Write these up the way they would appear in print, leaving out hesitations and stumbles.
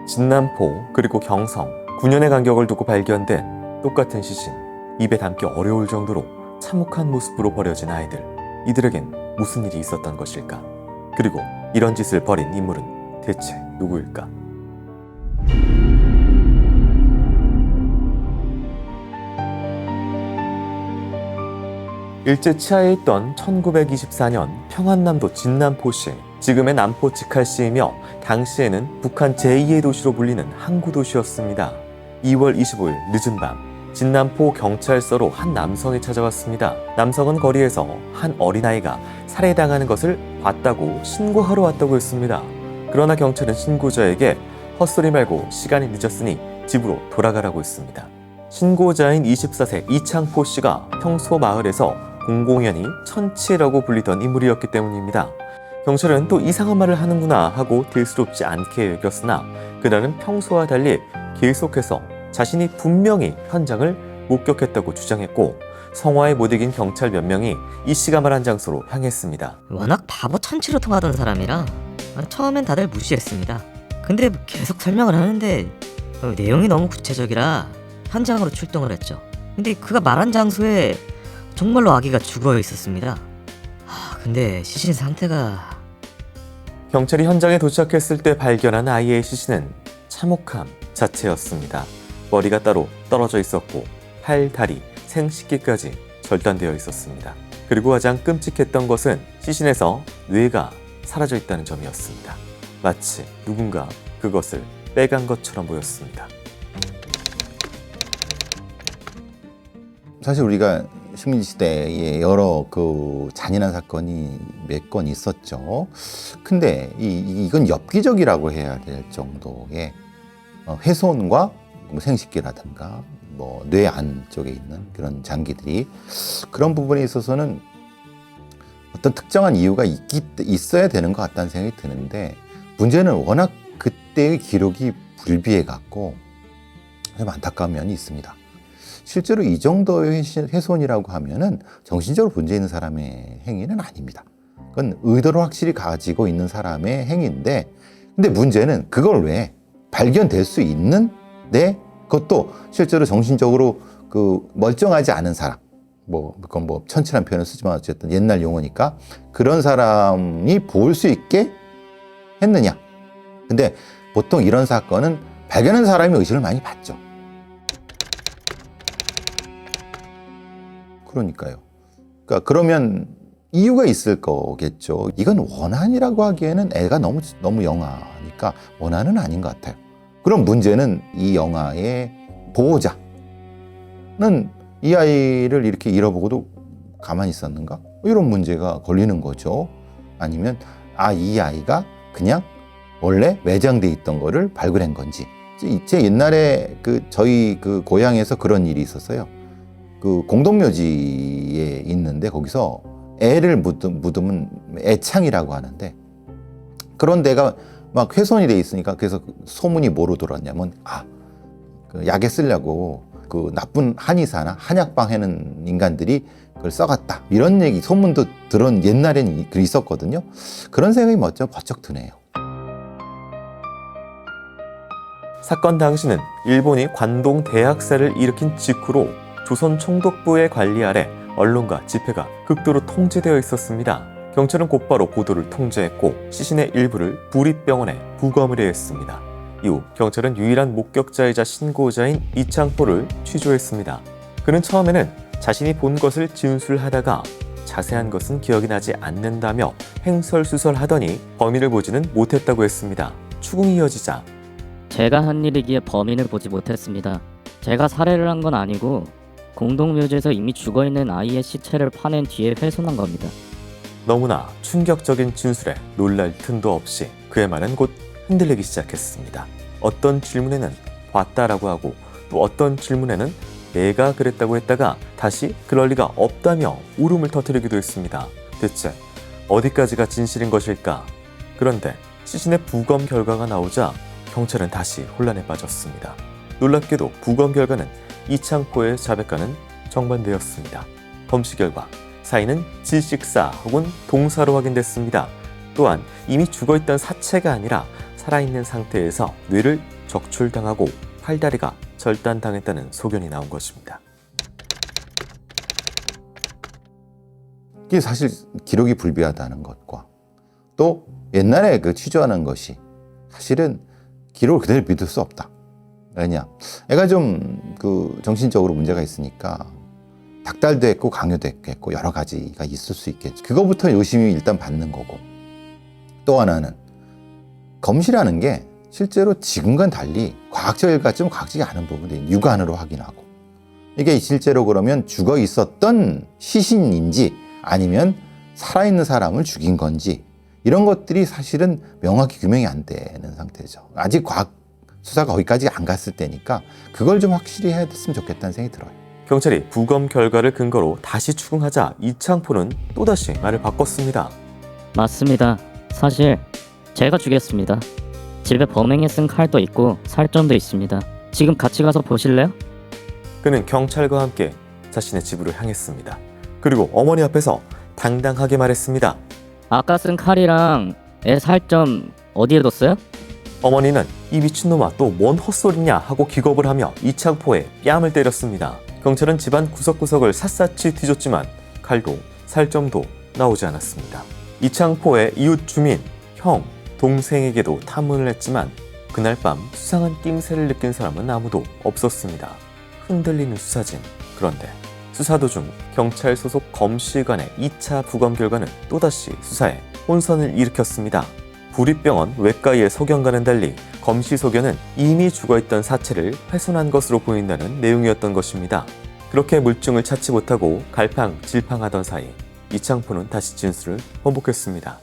진남포 그리고 경성 9년의 간격을 두고 발견된 똑같은 시신, 입에 담기 어려울 정도로 참혹한 모습으로 버려진 아이들. 이들에겐 무슨 일이 있었던 것일까? 그리고 이런 짓을 벌인 인물은 대체 누구일까? 일제 치하에 있던 1924년 평안남도 진남포시, 지금의 남포 직할시이며 당시에는 북한 제2의 도시로 불리는 항구 도시였습니다. 2월 25일 늦은 밤, 진남포 경찰서로 한 남성이 찾아왔습니다. 남성은 거리에서 한 어린아이가 살해당하는 것을 봤다고 신고하러 왔다고 했습니다. 그러나 경찰은 신고자에게 헛소리 말고 시간이 늦었으니 집으로 돌아가라고 했습니다. 신고자인 24세 이창포 씨가 평소 마을에서 공공연히 천치라고 불리던 인물이었기 때문입니다. 경찰은 또 이상한 말을 하는구나 하고 대수롭지 않게 여겼으나 그날은 평소와 달리 계속해서 자신이 분명히 현장을 목격했다고 주장했고, 성화에 못 이긴 경찰 몇 명이 이 씨가 말한 장소로 향했습니다. 워낙 바보 천치로 통하던 사람이라 처음엔 다들 무시했습니다. 근데 계속 설명을 하는데 내용이 너무 구체적이라 현장으로 출동을 했죠. 근데 그가 말한 장소에 정말로 아기가 죽어 있었습니다. 근데 시신 상태가... 경찰이 현장에 도착했을 때 발견한 아이의 시신은 참혹함 자체였습니다. 머리가 따로 떨어져 있었고 팔, 다리, 생식기까지 절단되어 있었습니다. 그리고 가장 끔찍했던 것은 시신에서 뇌가 사라져 있다는 점이었습니다. 마치 누군가 그것을 빼간 것처럼 보였습니다. 사실 우리가 식민지 시대에 여러 그 잔인한 사건이 몇 건 있었죠. 근데 이건 엽기적이라고 해야 될 정도의 훼손과 생식기라든가 뇌 안쪽에 있는 그런 장기들이, 그런 부분에 있어서는 어떤 특정한 이유가 있어야 되는 것 같다는 생각이 드는데, 문제는 워낙 그때의 기록이 불비해 갖고 좀 안타까운 면이 있습니다. 실제로 이 정도의 훼손이라고 하면은 정신적으로 문제 있는 사람의 행위는 아닙니다. 그건 의도를 확실히 가지고 있는 사람의 행위인데, 근데 문제는 그걸 왜 발견될 수 있는데, 그것도 실제로 정신적으로 멀쩡하지 않은 사람, 그건 천치란 표현을 쓰지만 어쨌든 옛날 용어니까 그런 사람이 볼 수 있게 했느냐. 근데 보통 이런 사건은 발견한 사람이 의식을 많이 받죠. 그러니까요. 그러면 이유가 있을 거겠죠. 이건 원한이라고 하기에는 애가 너무 영하니까 원한은 아닌 것 같아요. 그럼 문제는 이 영아의 보호자는 이 아이를 이렇게 잃어보고도 가만히 있었는가? 이런 문제가 걸리는 거죠. 아니면 이 아이가 그냥 원래 매장돼 있던 거를 발굴한 건지. 제 옛날에 저희 고향에서 그런 일이 있었어요. 공동묘지에 있는데 거기서 애를 묻으면 애창이라고 하는데, 그런 데가 막 훼손이 돼 있으니까, 그래서 소문이 뭐로 돌았냐면 약에 쓰려고 나쁜 한의사나 한약방 해는 인간들이 그걸 써갔다, 이런 얘기 소문도 들은 옛날엔 있었거든요. 그런 생각이 버쩍 드네요. 사건 당시는 일본이 관동 대학살을 일으킨 직후로 조선 총독부의 관리 아래 언론과 집회가 극도로 통제되어 있었습니다. 경찰은 곧바로 보도를 통제했고 시신의 일부를 부립병원에 부검을 해야 했습니다. 이후 경찰은 유일한 목격자이자 신고자인 이창포를 취조했습니다. 그는 처음에는 자신이 본 것을 진술하다가 자세한 것은 기억이 나지 않는다며 횡설수설하더니 범인을 보지는 못했다고 했습니다. 추궁이 이어지자 제가 한 일이기에 범인을 보지 못했습니다. 제가 살해를 한 건 아니고 공동묘지에서 이미 죽어있는 아이의 시체를 파낸 뒤에 훼손한 겁니다. 너무나 충격적인 진술에 놀랄 틈도 없이 그의 말은 곧 흔들리기 시작했습니다. 어떤 질문에는 봤다라고 하고 또 어떤 질문에는 내가 그랬다고 했다가 다시 그럴 리가 없다며 울음을 터뜨리기도 했습니다. 대체 어디까지가 진실인 것일까? 그런데 시신의 부검 결과가 나오자 경찰은 다시 혼란에 빠졌습니다. 놀랍게도 부검 결과는 이창포의 자백과는 정반대였습니다. 검시 결과 사인은 질식사 혹은 동사로 확인됐습니다. 또한 이미 죽어있던 사체가 아니라 살아있는 상태에서 뇌를 적출당하고 팔다리가 절단당했다는 소견이 나온 것입니다. 이게 사실 기록이 불비하다는 것과 또 옛날에 그 취조하는 것이 사실은 기록을 그대로 믿을 수 없다. 왜냐? 애가 좀 그 정신적으로 문제가 있으니까 닥달도 했고 강요도 했고 여러 가지가 있을 수 있겠죠. 그거부터 요심히 일단 받는 거고, 또 하나는 검시라는 게 실제로 지금과는 달리 과학적 같지만 과학적이 않은 부분들이 육안으로 확인하고, 이게 실제로 그러면 죽어 있었던 시신인지 아니면 살아있는 사람을 죽인 건지 이런 것들이 사실은 명확히 규명이 안 되는 상태죠. 아직 과학 수사가 거기까지 안 갔을 때니까 그걸 좀 확실히 해야 됐으면 좋겠다는 생각이 들어요. 경찰이 부검 결과를 근거로 다시 추궁하자 이창포는 또다시 말을 바꿨습니다. 맞습니다. 사실 제가 죽였습니다. 집에 범행에 쓴 칼도 있고 살점도 있습니다. 지금 같이 가서 보실래요? 그는 경찰과 함께 자신의 집으로 향했습니다. 그리고 어머니 앞에서 당당하게 말했습니다. 아까 쓴 칼이랑 애 살점 어디에 뒀어요? 어머니는 이 미친놈아 또 뭔 헛소리냐 하고 기겁을 하며 이창포의 뺨을 때렸습니다. 경찰은 집안 구석구석을 샅샅이 뒤졌지만 칼도 살점도 나오지 않았습니다. 이창포의 이웃 주민, 형, 동생에게도 탐문을 했지만 그날 밤 수상한 낌새를 느낀 사람은 아무도 없었습니다. 흔들리는 수사진. 그런데 수사 도중 경찰 소속 검시관의 2차 부검 결과는 또다시 수사에 혼선을 일으켰습니다. 구립병원 외과의 소견과는 달리 검시 소견은 이미 죽어있던 사체를 훼손한 것으로 보인다는 내용이었던 것입니다. 그렇게 물증을 찾지 못하고 갈팡질팡하던 사이 이창포는 다시 진술을 번복했습니다.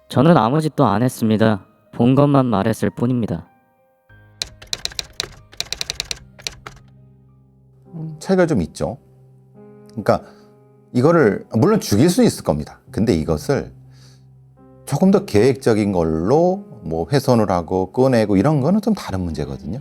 저는 아무 짓도 안 했습니다. 본 것만 말했을 뿐입니다. 차이가 좀 있죠. 그러니까 이거를 물론 죽일 수 있을 겁니다. 근데 이것을 조금 더 계획적인 걸로 뭐 훼손을 하고 꺼내고 이런 거는 좀 다른 문제거든요.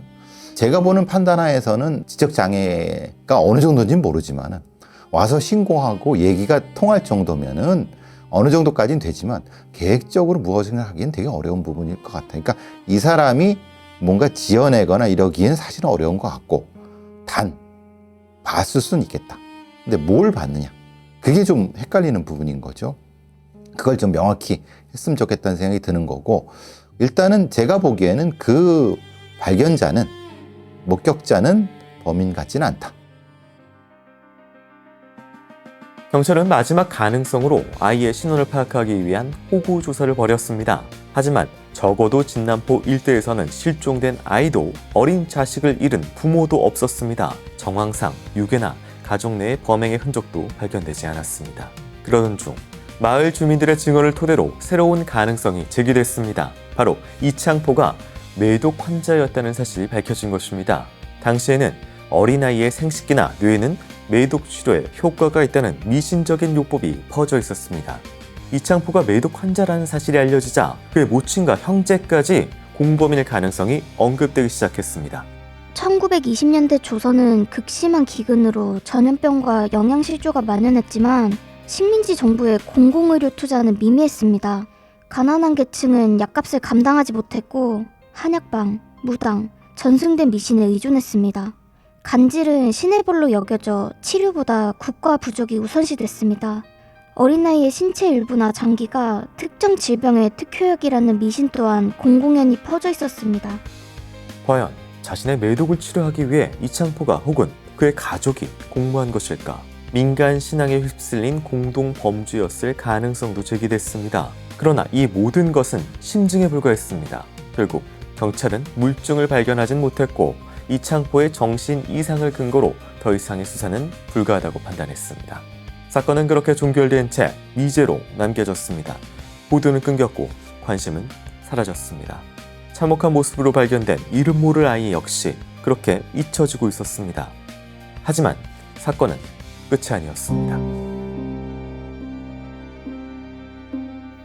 제가 보는 판단하에서는 지적장애가 어느 정도인지는 모르지만 와서 신고하고 얘기가 통할 정도면은 어느 정도까지는 되지만 계획적으로 무엇을 하기엔 되게 어려운 부분일 것 같아요. 그러니까 이 사람이 뭔가 지어내거나 이러기엔 사실은 어려운 것 같고, 단 봤을 수는 있겠다. 근데 뭘 봤느냐? 그게 좀 헷갈리는 부분인 거죠. 그걸 좀 명확히 했으면 좋겠다는 생각이 드는 거고, 일단은 제가 보기에는 그 발견자는, 목격자는 범인 같지는 않다. 경찰은 마지막 가능성으로 아이의 신원을 파악하기 위한 호구 조사를 벌였습니다. 하지만 적어도 진남포 일대에서는 실종된 아이도 어린 자식을 잃은 부모도 없었습니다. 정황상 유괴나 가족 내의 범행의 흔적도 발견되지 않았습니다. 그러던 중 마을 주민들의 증언을 토대로 새로운 가능성이 제기됐습니다. 바로 이창포가 매독 환자였다는 사실이 밝혀진 것입니다. 당시에는 어린아이의 생식기나 뇌에는 매독 치료에 효과가 있다는 미신적인 요법이 퍼져 있었습니다. 이창포가 매독 환자라는 사실이 알려지자 그의 모친과 형제까지 공범일 가능성이 언급되기 시작했습니다. 1920년대 조선은 극심한 기근으로 전염병과 영양실조가 만연했지만 식민지 정부의 공공의료 투자는 미미했습니다. 가난한 계층은 약값을 감당하지 못했고 한약방, 무당, 전승된 미신에 의존했습니다. 간질은 신의 벌로 여겨져 치료보다 국가 부족이 우선시됐습니다. 어린 나이의 신체 일부나 장기가 특정 질병의 특효약이라는 미신 또한 공공연히 퍼져 있었습니다. 과연 자신의 매독을 치료하기 위해 이창포가 혹은 그의 가족이 공모한 것일까? 민간 신앙에 휩쓸린 공동 범죄였을 가능성도 제기됐습니다. 그러나 이 모든 것은 심증에 불과했습니다. 결국 경찰은 물증을 발견하진 못했고 이창포의 정신 이상을 근거로 더 이상의 수사는 불가하다고 판단했습니다. 사건은 그렇게 종결된 채 미제로 남겨졌습니다. 보도는 끊겼고 관심은 사라졌습니다. 참혹한 모습으로 발견된 이름 모를 아이 역시 그렇게 잊혀지고 있었습니다. 하지만 사건은 끝이 아니었습니다.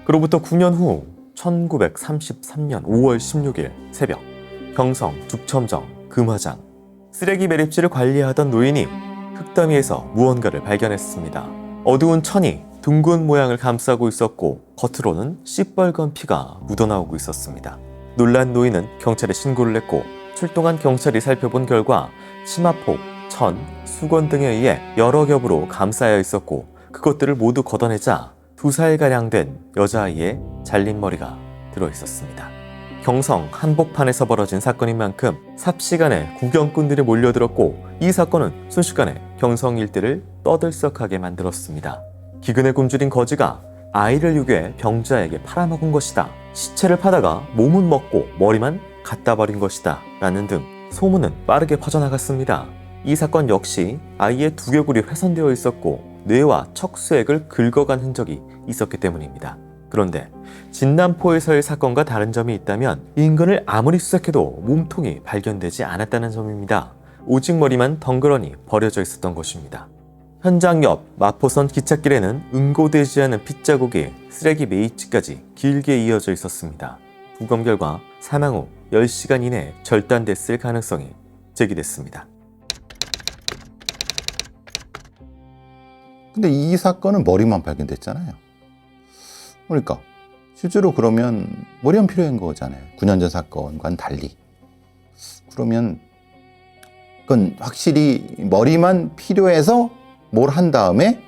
그로부터 9년 후 1933년 5월 16일 새벽 경성 죽첨정 금화장 쓰레기 매립지를 관리하던 노인이 흙더미에서 무언가를 발견했습니다. 어두운 천이 둥근 모양을 감싸고 있었고 겉으로는 시뻘건 피가 묻어나오고 있었습니다. 놀란 노인은 경찰에 신고를 했고 출동한 경찰이 살펴본 결과 치마폭, 천, 수건 등에 의해 여러 겹으로 감싸여 있었고 그것들을 모두 걷어내자 2살가량 된 여자아이의 잘린 머리가 들어있었습니다. 경성 한복판에서 벌어진 사건인 만큼 삽시간에 구경꾼들이 몰려들었고 이 사건은 순식간에 경성 일대를 떠들썩하게 만들었습니다. 기근에 굶주린 거지가 아이를 유괴해 병자에게 팔아먹은 것이다. 시체를 파다가 몸은 먹고 머리만 갖다 버린 것이다. 라는 등 소문은 빠르게 퍼져나갔습니다. 이 사건 역시 아이의 두개골이 훼손되어 있었고 뇌와 척수액을 긁어간 흔적이 있었기 때문입니다. 그런데 진남포에서의 사건과 다른 점이 있다면 인근을 아무리 수색해도 몸통이 발견되지 않았다는 점입니다. 오직 머리만 덩그러니 버려져 있었던 것입니다. 현장 옆 마포선 기찻길에는 응고되지 않은 핏자국이 쓰레기 매입지까지 길게 이어져 있었습니다. 부검 결과 사망 후 10시간 이내에 절단됐을 가능성이 제기됐습니다. 근데 이 사건은 머리만 발견됐잖아요. 그러니까 실제로 그러면 머리만 필요한 거잖아요. 9년 전 사건과는 달리. 그러면 그건 확실히 머리만 필요해서 뭘 한 다음에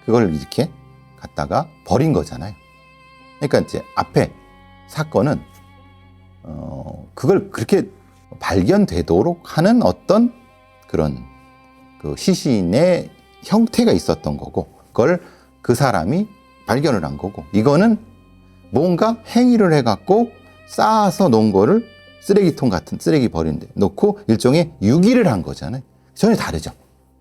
그걸 이렇게 갖다가 버린 거잖아요. 그러니까 이제 앞에 사건은 그걸 그렇게 발견되도록 하는 어떤 그런 그 시신의 형태가 있었던 거고 그걸 그 사람이 발견을 한 거고 이거는 뭔가 행위를 해갖고 쌓아서 놓은 거를 쓰레기통 같은 쓰레기 버린 데 놓고 일종의 유기를 한 거잖아요. 전혀 다르죠.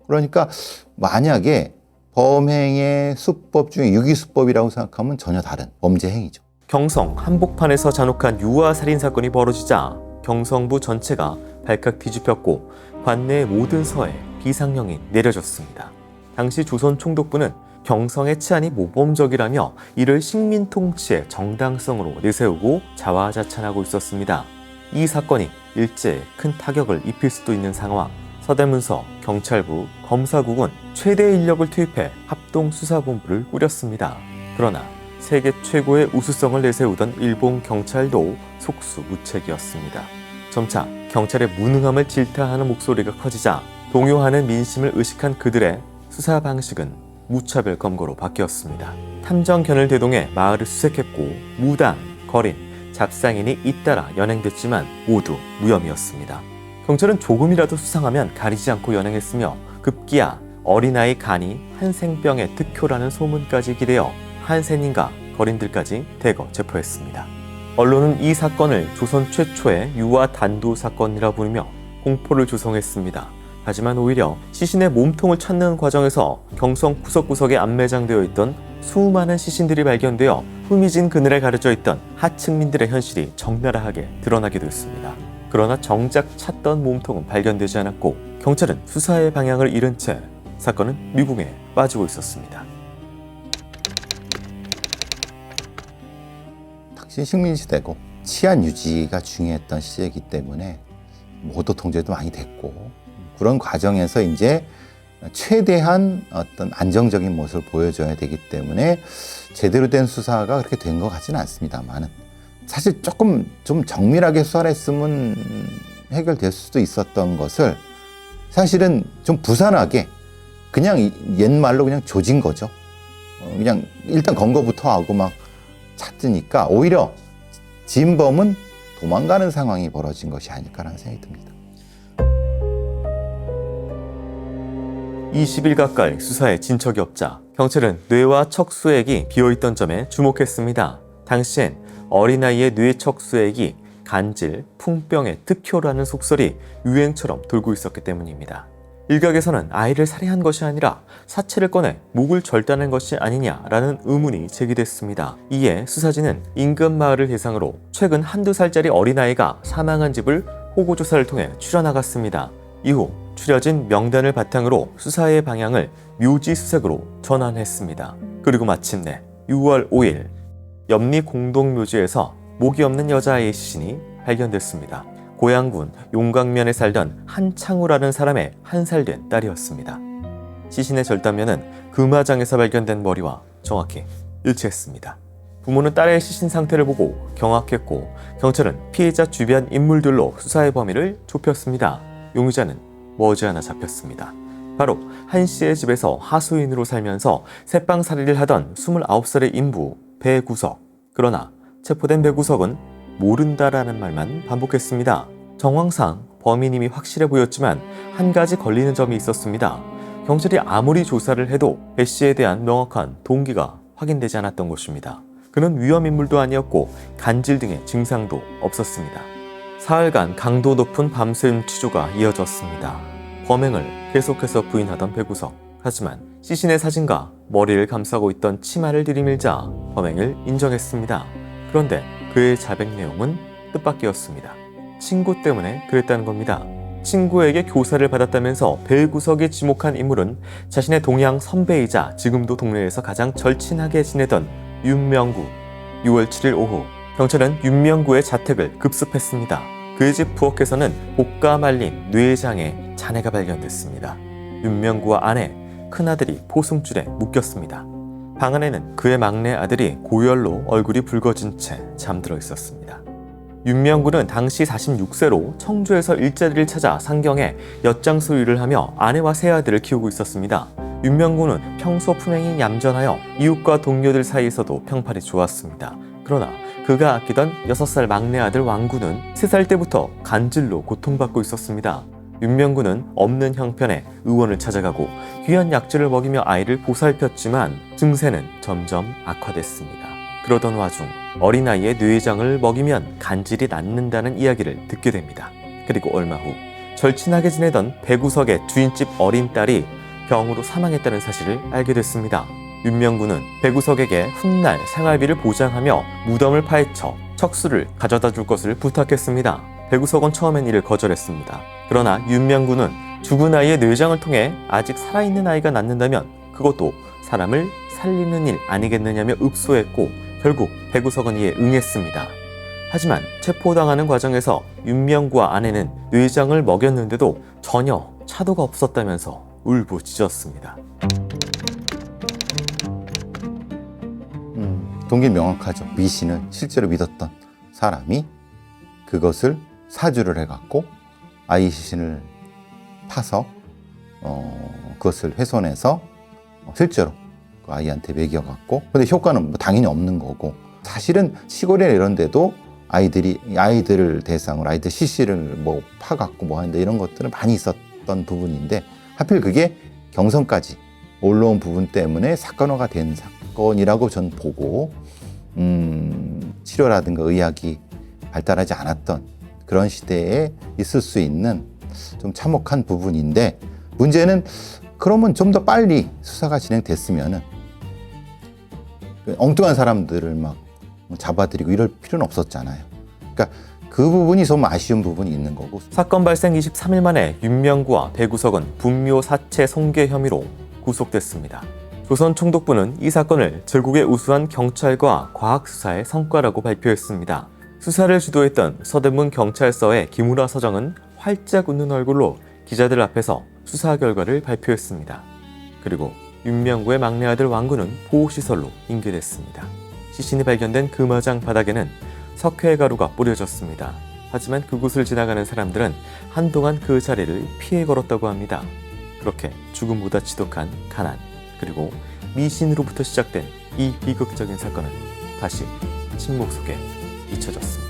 그러니까 만약에 범행의 수법 중에 유기수법이라고 생각하면 전혀 다른 범죄 행위죠. 경성 한복판에서 잔혹한 유아 살인 사건이 벌어지자 경성부 전체가 발칵 뒤집혔고 관내의 모든 서에 비상령이 내려졌습니다. 당시 조선총독부는 경성의 치안이 모범적이라며 이를 식민 통치의 정당성으로 내세우고 자화자찬하고 있었습니다. 이 사건이 일제에 큰 타격을 입힐 수도 있는 상황. 서대문서, 경찰부, 검사국은 최대 인력을 투입해 합동수사본부를 꾸렸습니다. 그러나 세계 최고의 우수성을 내세우던 일본 경찰도 속수무책이었습니다. 점차 경찰의 무능함을 질타하는 목소리가 커지자 동요하는 민심을 의식한 그들의 수사 방식은 무차별 검거로 바뀌었습니다. 탐정견을 대동해 마을을 수색했고 무당, 거린, 잡상인이 잇따라 연행됐지만 모두 무혐의였습니다. 경찰은 조금이라도 수상하면 가리지 않고 연행했으며 급기야 어린아이 간이 한센병의 특효라는 소문까지 기대어 한센인과 거린들까지 대거 체포했습니다. 언론은 이 사건을 조선 최초의 유아 단도 사건이라 부르며 공포를 조성했습니다. 하지만 오히려 시신의 몸통을 찾는 과정에서 경성 구석구석에 안매장되어 있던 수많은 시신들이 발견되어 후미진 그늘에 가려져 있던 하층민들의 현실이 적나라하게 드러나기도 했습니다. 그러나 정작 찾던 몸통은 발견되지 않았고 경찰은 수사의 방향을 잃은 채 사건은 미궁에 빠지고 있었습니다. 당시 식민시대고 치안 유지가 중요했던 시대이기 때문에 모도 통제도 많이 됐고 그런 과정에서 이제 최대한 어떤 안정적인 모습을 보여줘야 되기 때문에 제대로 된 수사가 그렇게 된 것 같지는 않습니다만은 사실 조금 좀 정밀하게 수사를 했으면 해결될 수도 있었던 것을 사실은 좀 부산하게 그냥 옛말로 그냥 조진 거죠. 그냥 일단 검거부터 하고 막 찾으니까 오히려 진범은 도망가는 상황이 벌어진 것이 아닐까라는 생각이 듭니다. 20일 가까이 수사에 진척이 없자 경찰은 뇌와 척수액이 비어있던 점에 주목했습니다. 당시엔 어린아이의 뇌 척수액이 간질, 풍병의 특효라는 속설이 유행처럼 돌고 있었기 때문입니다. 일각에서는 아이를 살해한 것이 아니라 사체를 꺼내 목을 절단한 것이 아니냐라는 의문이 제기됐습니다. 이에 수사진은 인근 마을을 대상으로 최근 한두 살짜리 어린아이가 사망한 집을 호구조사를 통해 추려나갔습니다. 이후 추려진 명단을 바탕으로 수사의 방향을 묘지수색으로 전환했습니다. 그리고 마침내 6월 5일 옆리 공동묘지에서 목이 없는 여자아이의 시신이 발견됐습니다. 고양군 용강면에 살던 한창우라는 사람의 1살 된 딸이었습니다. 시신의 절단면은 금화장에서 발견된 머리와 정확히 일치했습니다. 부모는 딸의 시신 상태를 보고 경악했고 경찰은 피해자 주변 인물들로 수사의 범위를 좁혔습니다. 용의자는 머지않아 잡혔습니다. 바로 한 씨의 집에서 하수인으로 살면서 새빵살이를 하던 29살의 인부 배구석. 그러나 체포된 배구석은 모른다라는 말만 반복했습니다. 정황상 범인임이 확실해 보였지만 한 가지 걸리는 점이 있었습니다. 경찰이 아무리 조사를 해도 배 씨에 대한 명확한 동기가 확인되지 않았던 것입니다. 그는 위험인물도 아니었고 간질 등의 증상도 없었습니다. 사흘간 강도 높은 밤샘 취조가 이어졌습니다. 범행을 계속해서 부인하던 배구석. 하지만 시신의 사진과 머리를 감싸고 있던 치마를 들이밀자 범행을 인정했습니다. 그런데 그의 자백 내용은 뜻밖이었습니다. 친구 때문에 그랬다는 겁니다. 친구에게 교사를 받았다면서 배구석이 지목한 인물은 자신의 동양 선배이자 지금도 동네에서 가장 절친하게 지내던 윤명구. 6월 7일 오후 경찰은 윤명구의 자택을 급습했습니다. 그의 집 부엌에서는 볶아 말린 뇌장에 잔해가 발견됐습니다. 윤명구와 아내, 큰아들이 포승줄에 묶였습니다. 방 안에는 그의 막내 아들이 고열로 얼굴이 붉어진 채 잠들어 있었습니다. 윤명구는 당시 46세로 청주에서 일자리를 찾아 상경에 엿장소 일을 하며 아내와 세 아들을 키우고 있었습니다. 윤명구는 평소 품행이 얌전하여 이웃과 동료들 사이에서도 평판이 좋았습니다. 그러나 그가 아끼던 6살 막내 아들 왕구는 3살 때부터 간질로 고통받고 있었습니다. 윤명구는 없는 형편에 의원을 찾아가고 귀한 약주를 먹이며 아이를 보살폈지만 증세는 점점 악화됐습니다. 그러던 와중 어린아이의 뇌장을 먹이면 간질이 낫는다는 이야기를 듣게 됩니다. 그리고 얼마 후 절친하게 지내던 배구석의 주인집 어린 딸이 병으로 사망했다는 사실을 알게 됐습니다. 윤명구는 배구석에게 훗날 생활비를 보장하며 무덤을 파헤쳐 척수를 가져다 줄 것을 부탁했습니다. 배구석은 처음엔 이를 거절했습니다. 그러나 윤명구는 죽은 아이의 뇌장을 통해 아직 살아있는 아이가 낫는다면 그것도 사람을 살리는 일 아니겠느냐며 읍소했고 결국 배구석은 이에 응했습니다. 하지만 체포당하는 과정에서 윤명구와 아내는 뇌장을 먹였는데도 전혀 차도가 없었다면서 울부짖었습니다. 동기 명확하죠. 미 씨는 실제로 믿었던 사람이 그것을 사주를 해갖고 아이 시신을 파서 그것을 훼손해서 실제로 그 아이한테 먹여갖고, 근데 효과는 뭐 당연히 없는 거고, 사실은 시골이나 이런 데도 아이들을 대상으로 아이들 시신을 뭐 파갖고 뭐 하는데 이런 것들은 많이 있었던 부분인데 하필 그게 경성까지 올라온 부분 때문에 사건화가 된 사건이라고 전 보고, 치료라든가 의학이 발달하지 않았던 그런 시대에 있을 수 있는 좀 참혹한 부분인데, 문제는 그러면 좀 더 빨리 수사가 진행됐으면은 엉뚱한 사람들을 막 잡아들이고 이럴 필요는 없었잖아요. 그러니까 그 부분이 좀 아쉬운 부분이 있는 거고. 사건 발생 23일 만에 윤명구와 배구석은 분묘 사체 손괴 혐의로 구속됐습니다. 조선총독부는 이 사건을 제국의 우수한 경찰과 과학수사의 성과라고 발표했습니다. 수사를 주도했던 서대문 경찰서의 김우라 서장은 활짝 웃는 얼굴로 기자들 앞에서 수사 결과를 발표했습니다. 그리고 윤명구의 막내 아들 왕구는 보호시설로 인계됐습니다. 시신이 발견된 금화장 바닥에는 석회가루가 뿌려졌습니다. 하지만 그곳을 지나가는 사람들은 한동안 그 자리를 피해 걸었다고 합니다. 그렇게 죽음보다 지독한 가난, 그리고 미신으로부터 시작된 이 비극적인 사건은 다시 침묵 속에 잊혀졌습니다.